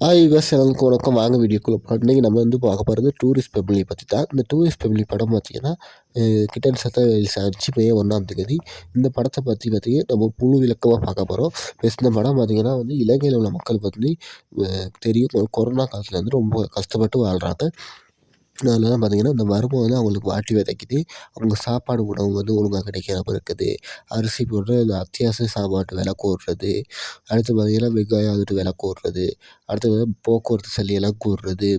விவசாய எல்லாருக்கும் வணக்கம். வாங்க வீடியோக்குள்ள போலாம். இன்னைக்கு நம்ம பார்க்க போகிறது டூரிஸ்ட் ஃபேமிலி பற்றி தான். இந்த டூரிஸ்ட் ஃபேமிலி படம் பார்த்தீங்கன்னா கிட்டத்தட்ட ரிலீஸ் ஆச்சு மே 1ஆம் தேதி. இந்த படத்தை பற்றி நம்ம முழு விளக்கமாக பார்க்க போகிறோம். இந்த படம் பார்த்தீங்கன்னா இலங்கையில் உள்ள மக்கள் பற்றி தெரியும். கொரோனா காலத்தில் ரொம்ப கஷ்டப்பட்டு வாழ்கிறாங்க. அதனால பார்த்தீங்கன்னா இந்த வருமானம் அவங்களுக்கு வாட்டி விதைக்குது. அவங்க சாப்பாடு உணவு ஒழுங்கா கிடைக்காம இருக்குது. அரிசி போன்ற இந்த அத்தியாவசிய சாப்பாட்டு விலை கூடுறது. அடுத்து பார்த்தீங்கன்னா வெங்காயம் வந்துட்டு விலை கூடுறது. அடுத்து போக்குவரத்து சல்லியெல்லாம் கூடுறது.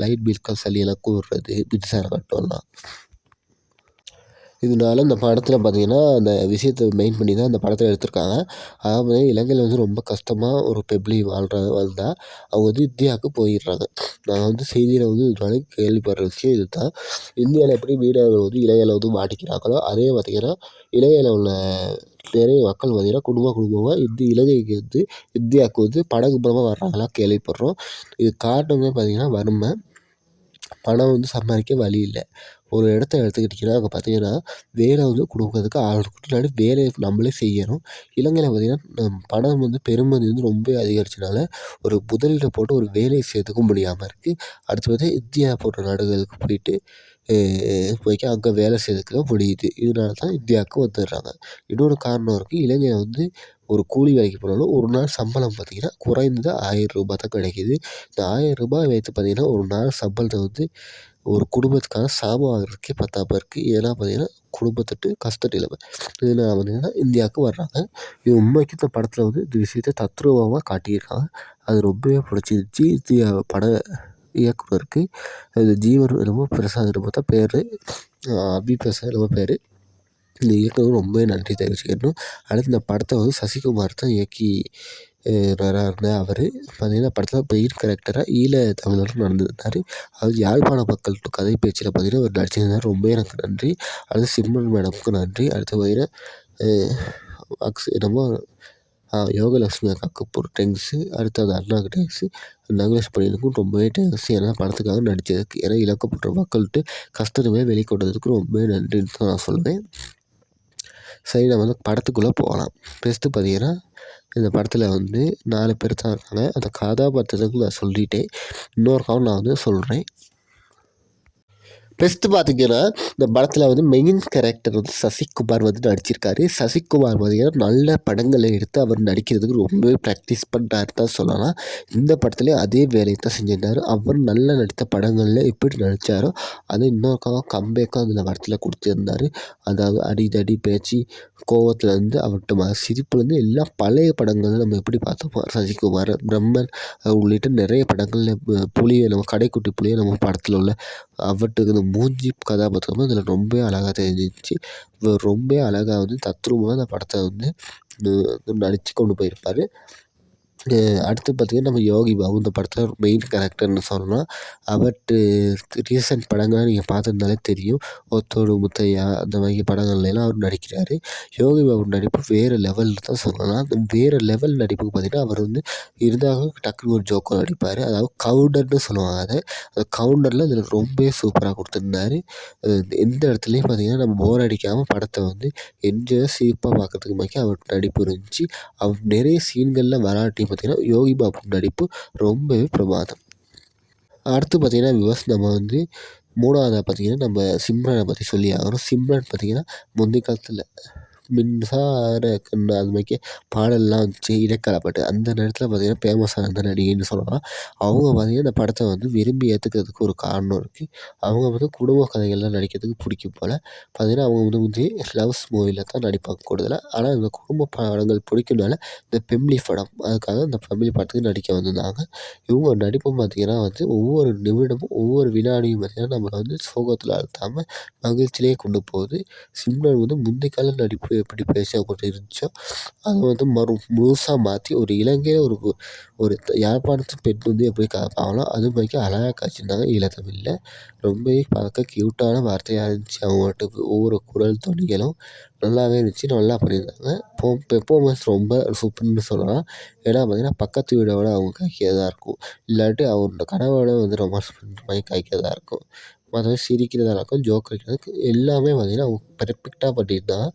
லைட் பில்கள் சல்லியெல்லாம் கூடுறது. மின்சார கட்டணம்லாம். இதனால இந்த படத்தில் பார்த்தீங்கன்னா அந்த விஷயத்த மெயின் பண்ணி தான் இந்த படத்தை எடுத்திருக்காங்க. அதாவது இலங்கையில் ரொம்ப கஷ்டமாக ஒரு பெப்ளி வாழ்ந்தா அவங்க இந்தியாவுக்கு போயிடுறாங்க. நான் செய்தியில் இதனால கேள்விப்படுற விஷயம் இது தான். இந்தியாவில் எப்படி மீனவர்கள் இலங்கையில் மாட்டிக்கிறாங்களோ அதே பார்த்தீங்கன்னா இலங்கையில் உள்ள நிறைய மக்கள் பார்த்தீங்கன்னா குடும்பமாக இலங்கைக்கு இந்தியாவுக்கு படகு மூலமாக வர்றாங்களா கேள்விப்படுறோம். இது காரணமே பார்த்தீங்கன்னா வறுமை. பணம் சம்பாதிக்க வழி இல்லை. ஒரு இடத்த எடுத்துக்கிட்டிங்கன்னா அங்கே பார்த்தீங்கன்னா வேலை கொடுக்கறதுக்கு ஆள் இருக்கணும். இல்லாட்டி வேலையை நம்மளே செய்யணும். இலங்கையில் பார்த்தீங்கன்னா பணம் பெறுமதி ரொம்ப அதிகரிச்சனால ஒரு முதலீடை போட்டு ஒரு வேலையை செய்யறதுக்கும் முடியாமல் இருக்குது. அடுத்து பார்த்தீங்கன்னா இந்தியா போன்ற நாடுகளுக்கு போயிட்டு அங்கே வேலை செய்யறதுக்கு தான் முடியுது. இதனால தான் இந்தியாவுக்கு வந்துடுறாங்க. இன்னொரு காரணம் இருக்குது. இலங்கையில் ஒரு கூலி வேலைக்கு போனாலும் ஒரு நாள் சம்பளம் பார்த்தீங்கன்னா குறைந்தது ரூ. 1000 தான் கிடைக்கிது. இந்த ரூ. 1000 வைத்து பார்த்தீங்கன்னா ஒரு நாள் சம்பளத்தை ஒரு குடும்பத்துக்கான சாமான் வாங்குறதுக்கே பத்தாம இருக்குது. ஏன்னா பார்த்தீங்கன்னா குடும்பத்துட்டு கஷ்ட நிலைமை. இதனால பார்த்தீங்கன்னா இந்தியாவுக்கு வர்றாங்க. இது உண்மைக்கு இந்த படத்தில் இந்த விஷயத்த தத்ரூபமாக காட்டியிருக்காங்க. அது ரொம்பவே பிடிச்சிருந்துச்சி. இந்தியா பட இயக்குனருக்கு அது ஜீவன் என்னமோ பிரசாத் என்னமோ தான் பேர். அபி பிரசாத் என்னமோ பேர். இந்த இயக்குனருக்கு ரொம்பவே நன்றி தெரிவிச்சுக்கணும். அடுத்து இந்த படத்தை சசிகுமார் தான் இயக்கி வராருங்க. அவர் பார்த்தீங்கன்னா படத்தில் மெயின் கேரக்டராக தமிழர் நடந்திருந்தார். அவர் யாழ்ப்பாண மக்கள் கதை பேச்சில் பார்த்தீங்கன்னா அவர் நடிச்சிருந்தார். ரொம்ப எனக்கு நன்றி. அடுத்து சிம்ரன் மேடமுக்கும் நன்றி. அடுத்து பார்த்தீங்கன்னா என்னமோ யோகலட்சுமி அக்காவுக்கு ஒரு தேங்க்ஸு. அடுத்து அந்த அண்ணாவுக்கு தேங்க்ஸு. நகுலேஷ் பணியனுக்கும் ரொம்பவே தேங்க்ஸ். ஏன்னா படத்துக்காக நடித்ததுக்கு. ஏன்னா இழக்கப்பட்ட மக்கள்கிட்ட கஷ்டமே வெளிக்கொண்டதுக்கு ரொம்பவே நன்றின்னு தான் நான் சொல்லுவேன். சரி, நம்ம படத்துக்குள்ளே போகலாம். ஃபஸ்ட்டு பார்த்தீங்கன்னா இந்த படத்தில் 4 பேர் தான் இருக்காங்க. அந்த கதாபாத்திரத்துக்கு நான் சொல்லிட்டேன். இன்னொரு நான் சொல்கிறேன். ஃபஸ்ட்டு பார்த்தீங்கன்னா இந்த படத்தில் மெயின் கேரக்டர் சசிகுமார் நடிச்சிருக்காரு. சசிகுமார் பார்த்தீங்கன்னா நல்ல படங்களை எடுத்து அவர் நடிக்கிறதுக்கு ரொம்பவே ப்ராக்டிஸ் பண்ணுறாரு தான் சொல்லலாம். இந்த படத்துலேயும் அதே வேலையை தான் செஞ்சிருந்தார். அவர் நல்லா நடித்த படங்களில் எப்படி நடித்தாரோ அதை இன்னொருக்காக கம்பேக்காக அந்த படத்தில் கொடுத்துருந்தார். அதாவது அடிதடி பேச்சு கோவத்துலேருந்து அவர்கிட்ட சிரிப்புலேருந்து எல்லாம் பழைய படங்கள் நம்ம எப்படி பார்த்தோமோ சசிகுமார், பிரம்மன் உள்ளிட்ட நிறைய படங்களில் புலியை நம்ம கடைக்குட்டி புலியை நம்ம படத்தில் உள்ள அவர்கிட்ட இந்த மூஞ்சி கதாபாத்திரமும் இதில் ரொம்பவே அழகாக தெரிஞ்சிச்சு. இவர் ரொம்ப அழகாக தத்ரூபமாக அந்த படத்தை நடித்து கொண்டு போயிருப்பார். அடுத்து பார்த்தீங்கன்னா நம்ம யோகி பாபு இந்த படத்தில் மெயின் கேரக்டர்னு சொல்லலாம். அவர்ட்டு ரீசெண்ட் படங்கள்லாம் நீங்கள் பார்த்துருந்தாலே தெரியும். ஒத்தோடு முத்தையா அந்த மாதிரி படங்கள்லாம் அவர் நடிக்கிறார். யோகி பாபு நடிப்பு வேறு லெவலில் தான் சொல்லலாம். அந்த வேறு லெவல் நடிப்புக்கு பார்த்தீங்கன்னா அவர் இருந்தாலும் டக்குனு ஒரு ஜோக்கர் நடிப்பார். அதாவது கவுண்டர்னு சொல்லுவாங்க அதை. அந்த கவுண்டரில் இதில் ரொம்பவே சூப்பராக கொடுத்துருந்தாரு. எந்த இடத்துலையும் பார்த்தீங்கன்னா நம்ம போர் அடிக்காமல் படத்தை என்ஜாய் சிரிப்பாக பார்க்கறதுக்கு மாதிரி அவர் நடிப்பு இருந்துச்சு. அவர் நிறைய சீன்களில் வராட்டி பார்த்தீங்கன்னா யோகி பாபு நடிப்பு ரொம்பவே பிரமாதம். அடுத்து பார்த்தீங்கன்னா நம்ம 3வதா பார்த்தீங்கன்னா நம்ம சிம்ரனை பற்றி சொல்லி ஆகணும். சிம்ரன் பார்த்தீங்கன்னா முந்தைய காலத்தில் மின்சார கண்ணா அது மாதிரி பாடல்லாம் வந்துச்சு. இடைக்கால பாட்டு. அந்த நேரத்தில் பார்த்தீங்கன்னா ஃபேமஸான அந்த நடிகைன்னு சொல்லலாம். அவங்க பார்த்தீங்கன்னா இந்த படத்தை விரும்பி ஏற்றுக்கிறதுக்கு ஒரு காரணம் இருக்குது. அவங்க குடும்ப கதைகள்லாம் நடிக்கிறதுக்கு பிடிக்கும் போல். பார்த்தீங்கன்னா அவங்க லவ்ஸ் மூவியில் தான் நடிப்பாங்க கூடுதலாக. ஆனால் இந்த குடும்ப படங்கள் பிடிக்கும்னால இந்த ஃபேமிலி படம் அதுக்காக இந்த ஃபேமிலி படத்துக்கு நடிக்க வந்திருந்தாங்க. இவங்க நடிப்பும் பார்த்தீங்கன்னா ஒவ்வொரு நிமிடமும் ஒவ்வொரு வினாடியும் பார்த்தீங்கன்னா நம்மளை சோகத்தில் அழுத்தாமல் மகிழ்ச்சியிலே கொண்டு போகுது. சிம்ரன் முந்தைய கால நடிப்பு எப்படி பேசப்பட்டு இருந்துச்சோ அதை முழுசாக மாற்றி ஒரு இலங்கையில் ஒரு யாழ்ப்பாணத்து பெண் எப்படி காப்பாங்களோ அது மாதிரி அழகாக காய்ச்சிருந்தாங்க ஈழத்தமிழில். ரொம்பவே பார்க்க க்யூட்டான வார்த்தையாக இருந்துச்சு. அவங்கள்ட்ட ஒவ்வொரு குரல் தொனிகளும் நல்லாவே இருந்துச்சு. நல்லா பண்ணியிருந்தாங்க. பெர்ஃபார்மன்ஸ் ரொம்ப சூப்பர்னு சொல்லலாம். ஏன்னா பார்த்தீங்கன்னா பக்கத்து வீடோட அவங்க காய்க்கிறதா இருக்கும். இல்லாட்டி அவங்களோட கணவரோட ரொமான்ஸ் பண்ணுற மாதிரி காய்க்கிறதா இருக்கும். மற்றபடி சிரிக்கிறதா இருக்கட்டும், ஜோக் அடிக்கிறதுக்கு எல்லாமே பார்த்தீங்கன்னா, அவங்க பெர்ஃபெக்ட்டா பண்ணியிருந்தாங்க.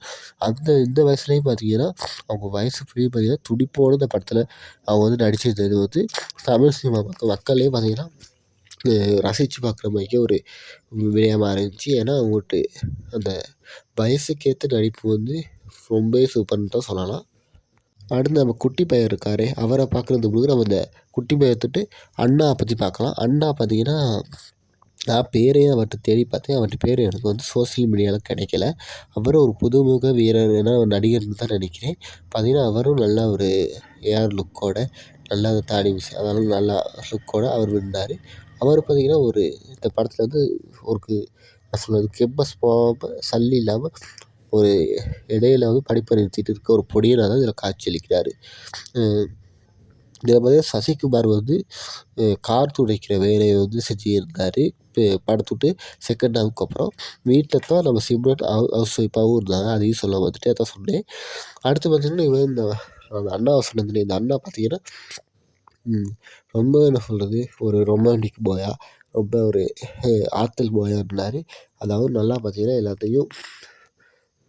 இந்த வயசுலயும் பார்த்தீங்கன்னா, அவங்க வயசு பிரியும் பார்த்தீங்கன்னா, துடிப்போட இந்த படத்தில அவங்க வந்து நடிச்சிருந்தது வந்து தமிழ் சினிமா மக்களே பார்த்தீங்கன்னா, ரசிச்சு பார்க்குற மாரிக்கே ஒரு விடயமா இருந்துச்சு. ஏன்னா, அவங்கட்டு அந்த வயசுக்கேத்த நடிப்பு வந்து ரொம்பவே சூப்பர்ன்னு தான் சொல்லலாம். அடுத்து நம்ம குட்டி பையன் இருக்காரே, அவர பார்க்குறதுக்கு முன்னாடி நம்ம இந்த குட்டி பையன் விட்டுட்டு அண்ணா பத்தி பார்க்கலாம். அண்ணா பார்த்தீங்கன்னா, நான் பேரே அவர்ட்ட தேடி பார்த்தேன். அவர்ட்ட பேரு எனக்கு வந்து சோசியல் மீடியால கிடைக்கல. அவரும் ஒரு புதுமுக வீரர் ஒரு நடிகர்ன்னு தான் நினைக்கிறேன். பார்த்தீங்கன்னா, அவரும் நல்ல ஒரு ஏர் லுக்கோட, நல்லா தாடி மீசை அதெல்லாம் நல்லா லுக்கோட அவர் இருந்தாரு. அவர் பார்த்தீங்கன்னா, இந்த படத்துல வந்து ஒரு என்ன சொல்றது, கெப்பஸ் போகாம, சல்லி இல்லாம ஒரு இடையில வந்து படிப்ப நிறுத்திட்டு இருக்க ஒரு பொடியனா தான் இதில காட்சியளிக்கிறாரு. அ இதில பார்த்தீங்கன்னா சசிகுமார் வந்து கார் துடைக்கிற வேலைய வந்து செஞ்சிருந்தாரு. படத்த விட்டு செகண்ட் ஹாஃப்க்கு அப்புறம். வீட்ல தான் நம்ம சிம்ரன் ஹவுஸ் ஒய்ஃபாவும் இருந்தாங்க. அதையும் சொல்ல வந்துட்டு அதான் சொன்னேன். அடுத்து பார்த்தீங்கன்னா, இவன் அந்த அண்ணாவ சொன்னேன். இந்த அண்ணா பார்த்தீங்கன்னா, ம் ரொம்ப என்ன சொல்றது, ஒரு ரொமான்டிக் பாயா, ரொம்ப ஒரு ஆத்தல் பாயா இருந்தாரு. அதாவது நல்லா பார்த்தீங்கன்னா, எல்லாத்தையும்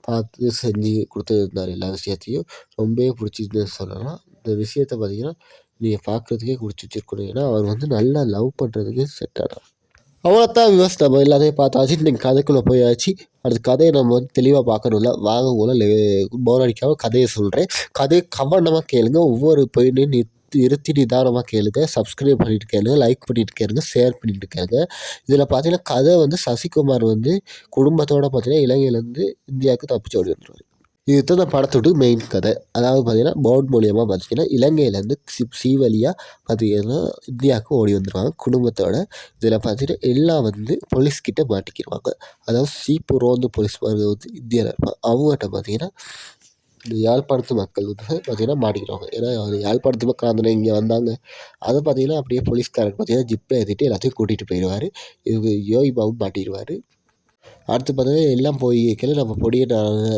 பார்த்து செஞ்சு குடுத்துருந்தாரு எல்லா விஷயத்தையும். ரொம்பவே புடிச்சிருந்ததுன்னு சொல்லலாம். இந்த விஷயத்த பார்த்தீங்கன்னா, நீங்க பார்க்குறதுக்கே புடிச்சு வச்சிருக்கணும். ஏன்னா, அவர் வந்து நல்லா லவ் பண்றதுக்கு செட் ஆனார். அவ்வளோத்தான் வியூவர்ஸ், நம்ம எல்லாத்தையும் பார்த்தாச்சு. இன்னைக்கு கதைக்குள்ள போயாச்சு. அடுத்து கதைய நம்ம வந்து தெளிவா பார்க்கணும்ல. வாங்க போல போர் அடிக்காம கதைய சொல்றேன். கதைய கவனமா கேளுங்க. ஒவ்வொரு பாயிண்ட்டையும் நிறுத்தி நிதானமா கேளுங்க. சப்ஸ்கிரைப் பண்ணிட்டு கேளுங்க. லைக் பண்ணிட்டு கேளுங்க. ஷேர் பண்ணிட்டு கேளுங்க. இதில பார்த்தீங்கன்னா, கதை வந்து சசிகுமார் வந்து குடும்பத்தோட பார்த்தீங்கன்னா, இலங்கையிலேருந்து இந்தியாவுக்கு தப்பிச்சு ஓடி வந்துருவாரு. இதுதான் இந்த படத்தோட மெயின் கதை. அதாவது பார்த்தீங்கன்னா, போட் மூலியமா பார்த்தீங்கன்னா, இலங்கையிலேருந்து ஷிப் வழியா பார்த்தீங்கன்னா, இந்தியாவுக்கு ஓடி வந்துருவாங்க குடும்பத்தோட. இதில பார்த்தீங்கன்னா, எல்லாம் வந்து போலீஸ் கிட்ட மாட்டிக்கிருவாங்க. அதாவது சீப்பு ரோந்து போலீஸ்மார்கள் வந்து இந்தியால இருப்பாங்க. அவங்ககிட்ட பார்த்தீங்கன்னா, இந்த யாழ்ப்பாணத்து மக்கள் வந்து பார்த்தீங்கன்னா மாட்டிக்கிருவாங்க. ஏன்னா, யாழ்ப்பாணத்து மக்கள் அந்த இங்கே வந்தாங்க. அத பார்த்தீங்கன்னா, அப்படியே போலீஸ்காரர் பார்த்தீங்கன்னா, ஜிப்ப ஏத்திட்டு எல்லாத்தையும் கூட்டிட்டு போயிருவாரு. இவங்க யோகி பாபு மாட்டிருவாரு. அடுத்து பார்த்தீங்கன்னா, எல்லாம் போய் கேளு நம்ம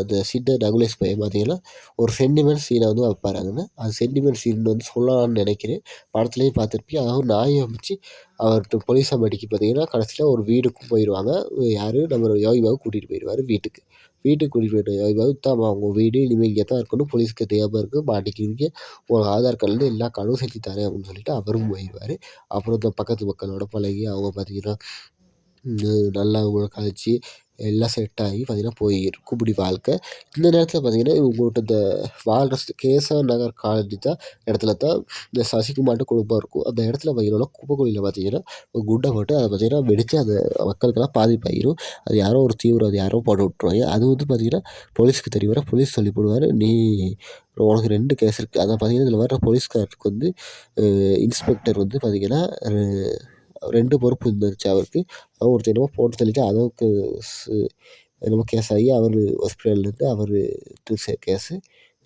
அந்த சீட்ட நகுலேஷ் பையன் பார்த்தீங்கன்னா, ஒரு சென்டிமெண்ட் சீன வந்து வைப்பாரு அதுல. அது சென்டிமெண்ட் சீன் வந்து சொல்லலாம்னு நினைக்கிறேன். படத்துலயும் பார்த்துருப்பீங்க. அதாவது நாய அமைச்சு அவர்ட்ட போலீஸ மாட்டிக்கு பார்த்தீங்கன்னா, கடைசியில ஒரு வீடுக்கும் போயிருவாங்க. யாரு நம்ம யோகி பாபு கூட்டிட்டு போயிருவாரு வீட்டுக்கு. வீட்டுக்கு கூட்டிட்டு போயிட்டு யோகி பாபு இதாம்மா உங்க வீடு. இனிமே இங்க தான் இருக்கணும். போலீஸ்க்கு தெரியாம இருக்கு. மாட்டிக்கிறீங்க. உங்க ஆதார் கார்ட்லேருந்து எல்லா கார்டும் சேர்த்து தரேன் அப்படின்னு சொல்லிட்டு அவரும் போயிருவாரு. அப்புறம் இந்த பக்கத்து மக்களோட பழகி அவங்க பார்த்தீங்கன்னா நல்லா அவங்கள கழிச்சு எல்லாம் செட் ஆகி பார்த்தீங்கன்னா போயிருக்கும் இப்படி வாழ்க்கை. இந்த நேரத்தில பார்த்தீங்கன்னா, இவங்ககிட்ட இந்த வாழ்ற கேசவ நகர் காலனி தான் இடத்துல தான் இந்த சசிகுமார்ட்ட குடும்பம் இருக்கும். அந்த இடத்துல பார்த்தீங்கன்னா, குப்பைக்குழியில பார்த்தீங்கன்னா, ஒரு குண்ட போட்டு அத பார்த்தீங்கன்னா வெடிச்சு அந்த மக்களுக்கெல்லாம் பாதிப்பாயிரும். அது யாரோ ஒரு தீவிரவாதி யாரோ போட்டு விட்டுருவாங்க. அது வந்து பார்த்தீங்கன்னா, போலீஸ்க்கு தெரிய வரும். போலீஸ் சொல்லி போடுவாரு, உனக்கு 2 கேஸ் இருக்கு. அதான் பார்த்தீங்கன்னா, இதில வர்ற போலீஸ்காரருக்கு வந்து இன்ஸ்பெக்டர் வந்து பார்த்தீங்கன்னா, 2 பொறுப்பு இருந்துச்சு அவருக்கு. ஒருத்தன் என்னமோ போட்டு தள்ளிட்டு அளவுக்கு சு என்னமோ கேஸ் ஆகி அவரு ஹாஸ்பிட்டல்லேருந்து கேஸு.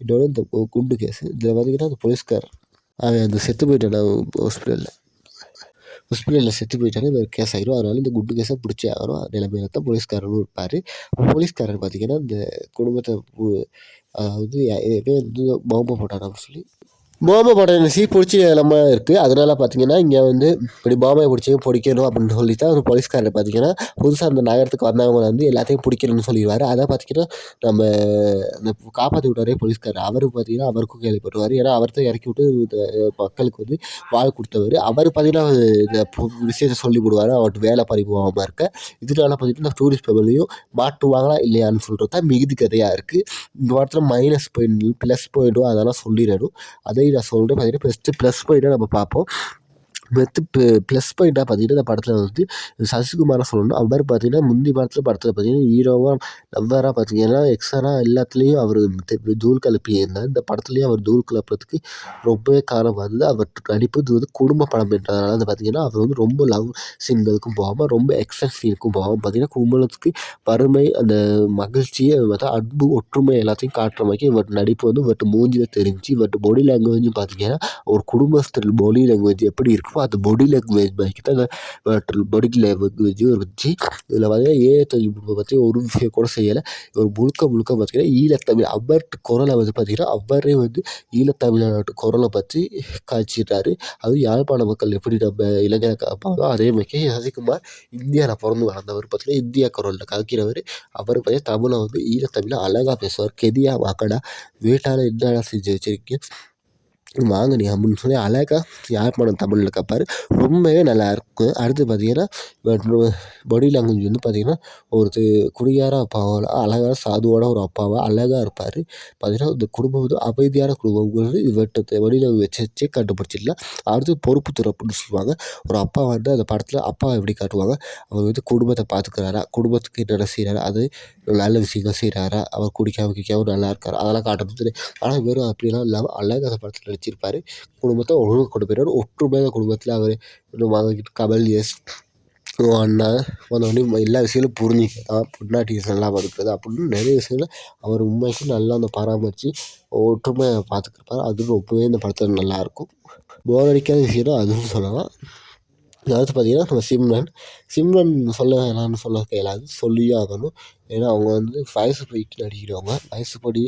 இன்னொன்னு இந்த குண்டு கேஸு. இதில பார்த்தீங்கன்னா, அந்த போலீஸ்காரர் அவன் அந்த செத்து போயிட்டான் ஹாஸ்பிட்டல்ல. ஹாஸ்பிட்டல்ல செத்து போயிட்டாரு. இவர் கேஸ் ஆயிரும். அதனால இந்த குண்டு கேஸ பிடிச்சே ஆகணும். நிலைமையில தான் போலீஸ்காரரும் இருப்பாரு. போலீஸ்காரர் பார்த்தீங்கன்னா, இந்த குடும்பத்த அதாவது எவன் வந்து பாம்ப போட்டான் அப்படின்னு சொல்லி பாம்ப போட்ட புடிச்சு நம்ம இருக்கு. அதனால பார்த்தீங்கன்னா, இங்க வந்து இப்படி பாம்பை பிடிக்கணும் அப்படின்னு சொல்லி தான் ஒரு போலீஸ்காரர் பார்த்தீங்கன்னா, புதுசா அந்த நகரத்துக்கு வந்தவங்கள வந்து எல்லாத்தையும் பிடிக்கணும்னு சொல்லிருவாரு. அத பார்த்தீங்கன்னா, நம்ம அந்த காப்பாத்தி விட்டாரே போலீஸ்காரர். அவரு பார்த்தீங்கன்னா, அவருக்கும் கேள்விப்படுவாரு. ஏன்னா, அவர் தான் இறக்கி விட்டு இந்த மக்களுக்கு வந்து வாழ் குடுத்தவரு. அவரு பார்த்தீங்கன்னா, இந்த விஷயத்த சொல்லி விடுவாரு. அவர்ட்ட வேலை பறி போகாம இருக்க. இதனால பார்த்தீங்கன்னா, டூரிஸ்ட் ஃபேமிலியும் மாட்டுவாங்களா இல்லையான்னு சொல்றது தான் மிகுதி கதையா இருக்கு. இந்த படத்துல மைனஸ் பாயிண்ட், பிளஸ் பாயிண்ட்டும் அதெல்லாம் சொல்லிறணும். அதையும் நான் சொல்றேன். பார்த்தீங்கன்னா, ப்ளஸ் பாயிண்ட்டா நம்ம பார்ப்போம். ப்ளஸ் பாயிண்ட்டா பார்த்தீங்கன்னா, இந்த படத்துல வந்து சசிகுமார சொல்லணும். அவர் பார்த்தீங்கன்னா, முந்தி படத்துல பார்த்தீங்கன்னா, ஹீரோவா, லவ்வரா பார்த்தீங்கன்னா, எக்ஸரா எல்லாத்துலயும் அவரு தூள் கிளப்பியிருந்தார். இந்த படத்துலயும் அவர் தூள் கிளப்புறதுக்கு ரொம்பவே காரணமா இருந்தது. அவர் நடிப்பு இது வந்து குடும்ப படம் என்றதுனால வந்து பார்த்தீங்கன்னா, அவர் வந்து ரொம்ப லவ் சீன்களுக்கும் போகாம, ரொம்ப ஆக்ஷன் சீனுக்கும் போகாம பார்த்தீங்கன்னா, கும்பலுக்கு வறுமை, அந்த மகிழ்ச்சி, அன்பு, ஒற்றுமை எல்லாத்தையும் காட்டுற மாரிக்கு இவர் நடிப்பு வந்து இவர்ட்ட மூஞ்சில தெரிஞ்சு, இவர்ட்ட பாடி லாங்குவேஜும் பார்த்தீங்கன்னா, ஒரு குடும்பஸ்தர் பாடி லாங்குவேஜ் எப்படி இருக்கணும் இருக்கும். அந்த பாடி லாங்குவேஜ் மாதிரி தான் அந்த பாடி லாங்குவேஜும் இருந்துச்சு. இதில் பார்த்தீங்கன்னா ஏஐ தொழில்நுட்பம் பற்றி ஒரு விஷயம் கூட செய்யலை. இவர் முழுக்க முழுக்க பார்த்தீங்கன்னா ஈழத்தமிழ் அமர் குரலை வந்து பார்த்தீங்கன்னா அவரே வந்து ஈழத்தமிழ்நாட்டு குரலை பற்றி காய்ச்சிட்டாரு. அதுவும் யாழ்ப்பாண மக்கள் எப்படி நம்ம இளைஞரை காப்பாங்களோ அதே மாதிரி சசிகுமார் இந்தியாவில் பிறந்து வளர்ந்தவர் பார்த்தீங்கன்னா இந்தியா குரலில் கலக்கிறவர். அவர் பார்த்தீங்கன்னா தமிழை வந்து ஈழத்தமிழை அழகாக பேசுவார். கெதியா வாக்கடா வீட்டால் என்னடா செஞ்சு வச்சிருக்கீங்க வாங்க நீ அப்படின்னு சொல்லி அழகாக யாழ்ப்பாணம் தமிழில் கேட்பார். ரொம்பவே நல்லாயிருக்கும். அடுத்து பார்த்தீங்கன்னா பாடி லாங்குவேஜ் வந்து பார்த்தீங்கன்னா ஒருத்தர் குடிகார அப்பாவால் அழகான சாதுவான ஒரு அப்பாவாக அழகாக இருப்பார். பார்த்தீங்கன்னா இந்த குடும்பம் வந்து அமைதியான குடும்பங்கிறது இவர்கிட்ட பாடி லாங்குவேஜ் வச்சே கண்டுபிடிச்சிடலாம். அடுத்து பொறுப்பு துறப்புன்னு சொல்லுவாங்க. ஒரு அப்பா வந்து அந்த படத்தில் அப்பாவை எப்படி காட்டுவாங்க, அவர் வந்து குடும்பத்தை பார்த்துக்கிறாரா, குடும்பத்துக்கு என்னென்ன செய்கிறாரா, அது நல்ல விஷயங்கள் செய்கிறாரா, அவர் குடிக்காமல் நல்லா இருக்காரா அதெல்லாம் காட்டுறது. ஆனால் வெறும் அப்படிலாம் இல்லாமல் அழகாக அந்த படத்தில் நடிச்சிருப்பார். குடும்பத்தை ஒழுங்கு கொண்டு போயிடுவார். ஒற்றுமையான குடும்பத்தில் அவர் இன்னும் கமல் அண்ணா வந்தோடனே எல்லா விஷயங்களும் புரிஞ்சுக்கலாம். பொண்டாட்டி நல்லா பார்த்துக்கிறது அப்படின்னு நிறைய விஷயங்கள் அவர் உண்மைக்கும் நல்லா அந்த பராமரித்து ஒற்றுமையாக பார்த்துக்கிருப்பார். அதுவும் ரொம்பவே இந்த படத்தில் நல்லாயிருக்கும். போர் அடிக்காத விஷயம்னா அதுவும் சொல்லலாம். அடுத்து பார்த்தீங்கன்னா நம்ம சிம்ரன் சொல்ல வேணாம்னு சொல்ல இயலாது, சொல்லியே ஆகணும். ஏன்னா அவங்க வந்து வயசு போயிட்டு நடிக்கிறவங்க. வயசுப்படி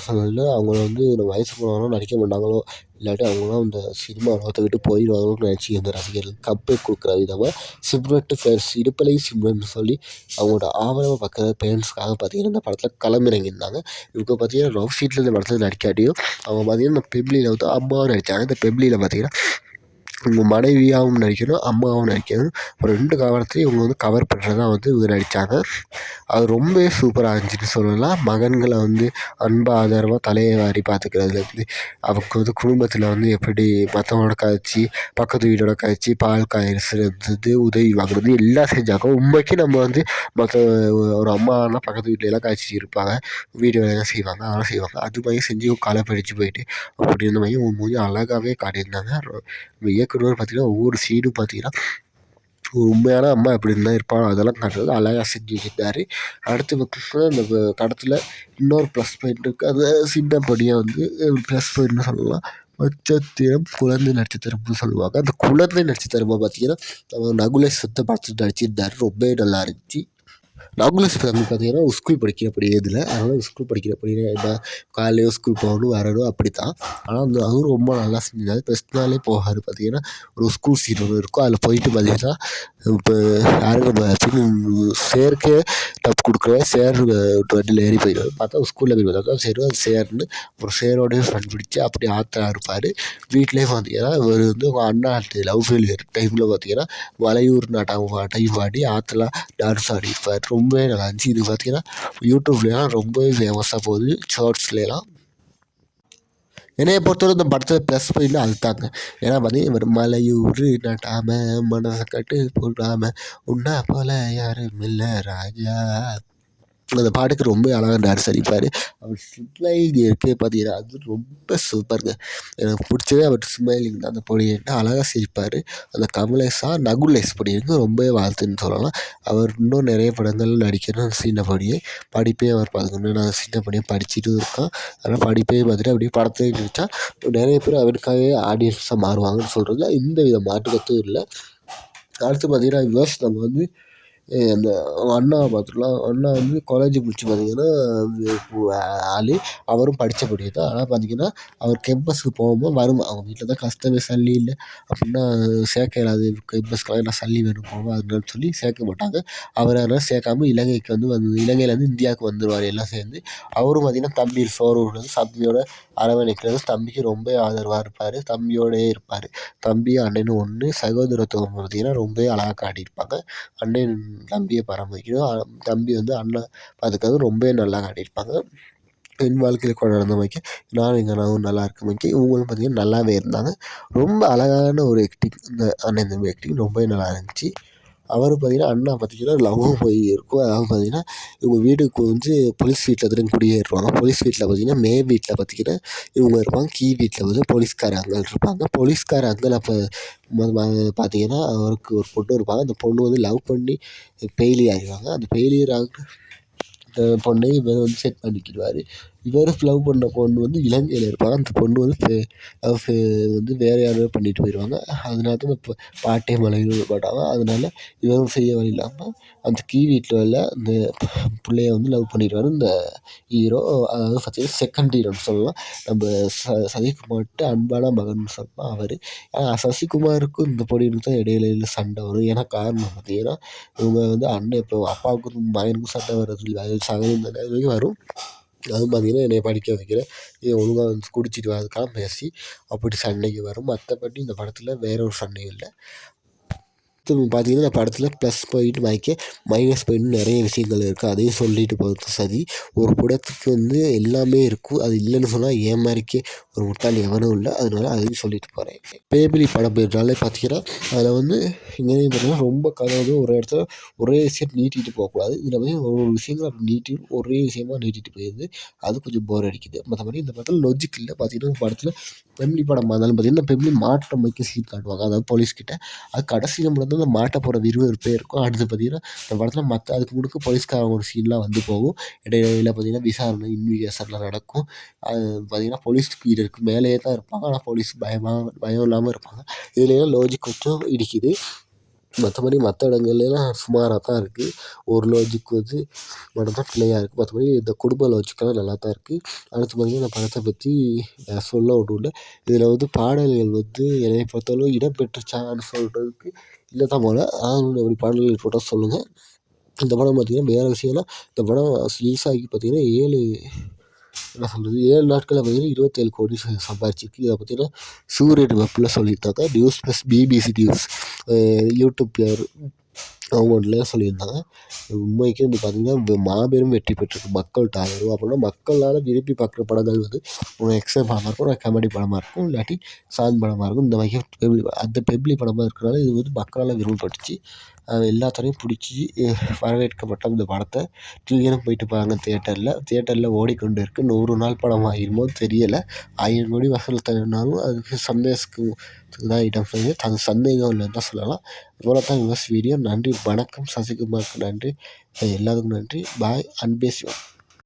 சொல்ல அவங்கள வந்து நம்ம வயசு போனவங்களும் நடிக்க மாட்டாங்களோ, இல்லாட்டி அவங்களாம் இந்த சினிமா உலகத்தை விட்டு போயிடுவாங்களோன்னு நினச்சி அந்த ரசிகர்கள் கப்பை கொடுக்குற விதமாக சிம்ரன் ஃபேன்ஸ் இடுப்பலையும் சிம்ரன் சொல்லி அவங்களோட ஆவணமாக பார்க்குற பேரண்ட்ஸ்க்காக பார்த்தீங்கன்னா இந்த படத்தில் களமிறங்கியிருந்தாங்க. இவங்க பார்த்தீங்கன்னா லவ் ஷீட்டில் இந்த படத்தில் நடிக்காட்டியும் அவங்க பார்த்தீங்கன்னா இந்த பெப்ளியில் வந்து அம்மாவும் நடித்தாங்க. இந்த பெப்ளியில் பார்த்தீங்கன்னா இவங்க மனைவியாகவும் நடிக்கணும், அம்மாவும் நடிக்கணும். ஒரு 2 கவனத்தையும் இவங்க வந்து கவர் பண்ணுறதா வந்து இவங்க நடித்தாங்க. அது ரொம்பவே சூப்பராக இருந்துச்சுன்னு சொல்லலாம். மகன்களை வந்து அன்பாக ஆதரவாக தலையை வாரி பார்த்துக்கிறதுலேருந்து அவங்க வந்து குடும்பத்தில் வந்து எப்படி மற்றவங்களோட கதைச்சி பக்கத்து வீட்டோட கதைச்சி பால் காய்ச்சறது உதவி வாங்குறது எல்லாம் செஞ்சாங்க. உண்மைக்கு நம்ம வந்து மற்ற ஒரு அம்மாலாம் பக்கத்து வீட்டிலலாம் காய்ச்சி இருப்பாங்க, வீடு வேலையெல்லாம் செய்வாங்க, அதெல்லாம் செய்வாங்க. அது மாதிரி செஞ்சு களை பறித்து போயிட்டு அப்படி இருந்த மாதிரி மூஞ்சி அழகாகவே காட்டியிருந்தாங்க. இயக்குனர் பார்த்தீங்கன்னா ஒவ்வொரு சீனும் பார்த்தீங்கன்னா உண்மையான அம்மா எப்படி இருந்தால் இருப்பாங்க அதெல்லாம் காட்டுறது அழகாக செஞ்சு வச்சுருந்தாரு. அடுத்து பார்த்தீங்கன்னா இந்த படத்தில் இன்னொரு ப்ளஸ் பாயிண்ட் இருக்குது. அது சின்ன படியாக வந்து ப்ளஸ் பாயிண்ட்னு சொல்லலாம். நட்சத்திரம் குழந்தை நட்சத்திரம்னு சொல்லுவாங்க. அந்த குழந்தை நட்சத்திரமாக பார்த்தீங்கன்னா நம்ம நகுலேஷ் வந்து படத்தில் நடிச்சிருந்தார். ரொம்பவே நல்லா இருந்துச்சு. நகுலேஷ் ஃபேமிலி பார்த்தீங்கன்னா ஸ்கூல் படிக்கிறப்படி இதில் அதனால் ஸ்கூல் படிக்கிறப்படி என்ன காலையிலேயும் ஸ்கூல் போகணும் வரணும் அப்படி தான். ஆனால் வந்து அதுவும் ரொம்ப நல்லா செஞ்சிருந்தாரு. ஃபஸ்ட் நாளே போகாது பார்த்தீங்கன்னா ஒரு ஸ்கூல் சீட் ஒன்று இருக்கும். அதில் போயிட்டு பார்த்தீங்கன்னா இப்போ யாரும் நம்ம சேர்க்கே டப் கொடுக்குறேன் சேர் வண்டியில் ஏறி போயிடுவார். பார்த்தா ஸ்கூலில் போய் பார்த்தா சரி அது சேர்னு ஒரு சேரோடய ஃப்ரெண்ட் பிடிச்சி அப்படி ஆத்தா இருப்பார். வீட்டிலே பார்த்தீங்கன்னா இவர் வந்து அண்ணா லவ் ஃபெயிலியர் டைமில் பார்த்தீங்கன்னா வலையூர் நாட்டம் பாடி ஆற்றுலாம் டான்ஸ் ஆடிருப்பார். ரொம்பவே நல்லா இருந்துச்சு. இது பார்த்தீங்கன்னா யூடியூப்லேலாம் ரொம்பவே ஃபேமஸாக போகுது ஷார்ட்ஸ்லாம். என்னைய பொறுத்தவரை இந்த படத்தில் ப்ளஸ் பாயிண்ட்னா அதுதாங்க. ஏன்னா பார்த்தீங்கன்னா இவர் மலையூர் நாட்டாம மனசை கட்டு போடாம உன்னா போல யாரும் இல்லை ராஜா அந்த பாட்டுக்கு ரொம்ப அழகாக டான்ஸ் அடிப்பார். அவர் ஸ்மைலிங் இருக்கே பார்த்தீங்கன்னா அது ரொம்ப சூப்பருங்க. எனக்கு பிடிச்சதே அவர் ஸ்மைலிங் தான். அந்த பொடியன்ட்டு அழகாக சிரிப்பார். அந்த கமலேஷா நகுலேஷ் பொடியனுக்கு ரொம்பவே வாழ்த்துன்னு சொல்லலாம். அவர் இன்னும் நிறைய படங்கள் நடிக்கணும். சின்ன பொடியை படிப்பே அவர் பார்த்துக்கணும். நான் சின்ன பொடியை படிச்சுட்டும் இருக்கோம். அதனால் படிப்பே பார்த்துட்டு அப்படியே படத்தையும் நடித்தா நிறைய பேர் அவருக்காகவே ஆடியன்ஸாக மாறுவாங்கன்னு சொல்கிறதுல எந்த வித மாற்று கருத்தும் இல்லை. அடுத்து பார்த்தீங்கன்னா யுவர்ஸ் நம்ம வந்து அந்த அண்ணாவை பார்த்துக்கலாம். அண்ணா வந்து காலேஜ் முடிச்சு பார்த்தீங்கன்னா ஆள் அவரும் படித்தபடியே தான். ஆனால் பார்த்தீங்கன்னா அவர் கேம்பஸுக்கு போகாமல் அவங்க வீட்டில் தான் கஷ்டமே சல்லி இல்லை அப்படின்னா சேர்க்க இயலாது கேம்பஸ்க்கெலாம் ஏன்னா சல்லி வேணும் போக அதனால சொல்லி சேர்க்க மாட்டாங்க. அவர் அதனால் சேர்க்காம இலங்கைக்கு வந்து இலங்கையிலேருந்து இந்தியாவுக்கு வந்துடுவார் எல்லாம் சேர்ந்து. அவரும் பார்த்தீங்கன்னா தம்பி சோறு தம்பியோட அரவணைக்கிறது தம்பிக்கு ரொம்ப ஆதரவாக இருப்பார். தம்பியோடையே இருப்பார். தம்பியும் அண்ணனும் ஒன்று சகோதரத்துவம் பார்த்தீங்கன்னா ரொம்பவே அழகாக காட்டியிருப்பாங்க. அண்ணன் தம்பியை பராமரிக்கணும். தம்பி வந்து அண்ணன் பார்த்துக்கிறது ரொம்பவே நல்லா காட்டியிருப்பாங்க. என் வாழ்க்கையில் கூட நடந்த மாதிரிக்கி நானும் எங்கள் அண்ணாவும் நல்லா இருக்க மாதிரிக்கி இவங்களும் பார்த்திங்கன்னா நல்லாவே இருந்தாங்க. ரொம்ப அழகான ஒரு ஆக்டிங் இந்த அண்ணன் தம்பி ஆக்டிங் ரொம்பவே நல்லா இருந்துச்சு. அவர் பார்த்திங்கன்னா அண்ணா பார்த்திங்கன்னா லவ்வும் போய் இருக்கும். அதாவது பார்த்திங்கன்னா இவங்க வீட்டுக்கு வந்து போலீஸ் வீட்டில் தான் குடியேறுவாங்க. போலீஸ் வீட்டில் பார்த்திங்கன்னா வீட்டில் பார்த்திங்கன்னா இவங்க இருப்பாங்க. வீட்டில் வந்து போலீஸ்கார அங்கிள் இருப்பாங்க. போலீஸ்கார அங்கிள் அப்போ பார்த்திங்கன்னா அவருக்கு ஒரு பொண்ணு இருப்பாங்க. அந்த பொண்ணு வந்து லவ் பண்ணி ஃபெயிலியர் ஆகிடுவாங்க. அந்த ஃபெயிலியர் ஆகிற பொண்ணையும் இவர் வந்து செட் பண்ணிக்கிடுவார். இவர் லவ் பண்ண பொண்ணு வந்து இலங்கையில் இருப்பாங்க. அந்த பொண்ணு வந்து வந்து வேறு யாரையோ பண்ணிட்டு போயிடுவாங்க. அதனால தான் இந்த பாட்டே மலையில் பாட்டாங்க. அதனால இவரும் செய்ய வழி இல்லாமல் அந்த வீட்டில் உள்ள அந்த பிள்ளைய வந்து லவ் பண்ணிடுவார் இந்த ஹீரோ. அதாவது பார்த்தீங்கன்னா செகண்ட் ஹீரோன்னு சொல்லலாம். நம்ம சசிகுமார்கிட்ட அன்பான மகன் சொல்லலாம் அவர். சசிகுமாருக்கும் இந்த பொண்ணுக்கும் தான் இடையில சண்டை வரும். ஏன்னா காரணம் பார்த்தீங்கன்னா இவங்க வந்து அண்ணன் இப்போ அப்பாவுக்கும் மகனுக்கும் சண்டை வர்றது அது சகலம் தானே அது வரைக்கும் வரும். அதுவும் பார்த்தீங்கன்னா என்னைய படிக்க வைக்கிறேன் ஒழுங்காக வந்து குடிச்சிட்டு வரதுக்கெல்லாம் பேசி அப்படி சண்டைக்கு வரும். மற்றபடி இந்த படத்தில் வேற ஒரு சண்டையும் இல்லை. பார்த்தீங்கன்னா இந்த படத்தில் ப்ளஸ் பாயிண்ட் மைனஸ் பாயிண்ட் நிறைய விஷயங்கள் இருக்குது. அதையும் சொல்லிட்டு போகிறது சரி. ஒரு படத்துக்கு வந்து எல்லாமே இருக்கும். அது இல்லைன்னு சொன்னால் ஏமாறிக்கே ஒரு முட்டாள் எவனும் இல்லை. அதனால அதையும் சொல்லிட்டு போகிறேன். பேபிலி படம் பேர்னாலே பார்த்தீங்கன்னா அதில் வந்து எங்கேயும் பார்த்தீங்கன்னா ரொம்ப கதை வந்து ஒரு இடத்துல ஒரே விஷயம் நீட்டிகிட்டு போகக்கூடாது. இதில் வந்து ஒரு விஷயங்கள் அப்படி ஒரே விஷயமா நீட்டிகிட்டு போயிடுது. அது கொஞ்சம் போர் அடிக்குது. மற்றபடி இந்த படத்தில் லாஜிக் இல்லை. பார்த்தீங்கன்னா படத்தில் ஃபேமிலி படமாக இருந்தாலும் பார்த்தீங்கன்னா ஃபேமிலி மாற்றம் வைக்க சீன் காட்டுவாங்க. அதாவது போலீஸ்கிட்ட அது கடைசியில் மட்டும் தான் அந்த மாட்ட போகிற விறுவிறுப்பே இருக்கும். அடுத்து பார்த்தீங்கன்னா இந்த படத்தில் அதுக்கு முழுக்க போலீஸ்காரங்க ஒரு சீன்லாம் வந்து போகும். இடையில பார்த்தீங்கன்னா விசாரணை இன்வெஸ்டிகேஷன்லாம் நடக்கும். அது பார்த்தீங்கன்னா போலீஸ் வீரருக்கு மேலேயே தான் இருப்பாங்க. ஆனால் போலீஸ் பயம் இல்லாமல் இருப்பாங்க. இதுலலாம் லாஜிக் கொஞ்சம் இடிக்குது. மற்றபடி மற்ற இடங்கள்லாம் சுமாராக தான் இருக்குது. ஒரு லாஜிக் வந்து மட்டும் தான் பிழையா இருக்குது. மற்றபடி இந்த குடும்ப லாஜிக்கெல்லாம் நல்லா தான் இருக்குது. அடுத்து பார்த்தீங்கன்னா இந்த படத்தை பற்றி சொல்ல ஒன்றும் இல்லை. இதில் வந்து பாடல்கள் வந்து என்னை பொறுத்தளவு இடம்பெற்றுச்சான்னு சொல்கிறதுக்கு இல்லை தான் போல. ஆனால் அப்படி பாடல்கள் போட்டால் சொல்லுங்கள். இந்த படம் பார்த்தீங்கன்னா வேறு விஷயம்னா இந்த படம் ரிலீஸ் ஆகி பார்த்தீங்கன்னா 7 நாட்களில் பார்த்தீங்கன்னா 27 கோடி சம்பாதிச்சிருக்கு. இதை பார்த்தீங்கன்னா சூரியன் வெப்பில் சொல்லியிருக்காங்க. News plus BBC news YouTube அவங்களாம் சொல்லியிருந்தாங்க. உண்மைக்கு வந்து பார்த்திங்கன்னா மாபெரும் வெற்றி பெற்றிருக்கு மக்கள்கிட்ட ஆதரவு. அப்படின்னா மக்களால் விரும்பி பார்க்குற படங்கள் வந்து ஒரு எக்ஸன் படமாக இருக்கும், ஒரு காமெடி படமாக இருக்கும், இல்லாட்டி சாங் படமாக இருக்கும். இந்த மாதிரி அந்த பெப்ளி படமாக இருக்கிறனால இது வந்து மக்களால் விரும்பப்பட்டுச்சு. எல்லாத்துலேயும் பிடிச்சி வரவேற்கப்பட்ட இந்த படத்தை நீங்களும் போயிட்டு பாருங்கள் தியேட்டரில் ஓடிக்கொண்டு இருக்குது. 100 நாள் படம் ஆகிருமோ தெரியலை. 1000 கோடி வசூல் தரனாலும் அதுக்கு சந்தேகத்துக்கு தான் இடம் அது சந்தேகம் இல்லைன்னு தான் சொல்லலாம். இவ்வளோ தான் வீடியோ. நன்றி, வணக்கம். சசிகுமாருக்கு நன்றி, எல்லாத்துக்கும் நன்றி. பாய், அன்பே சிவம்.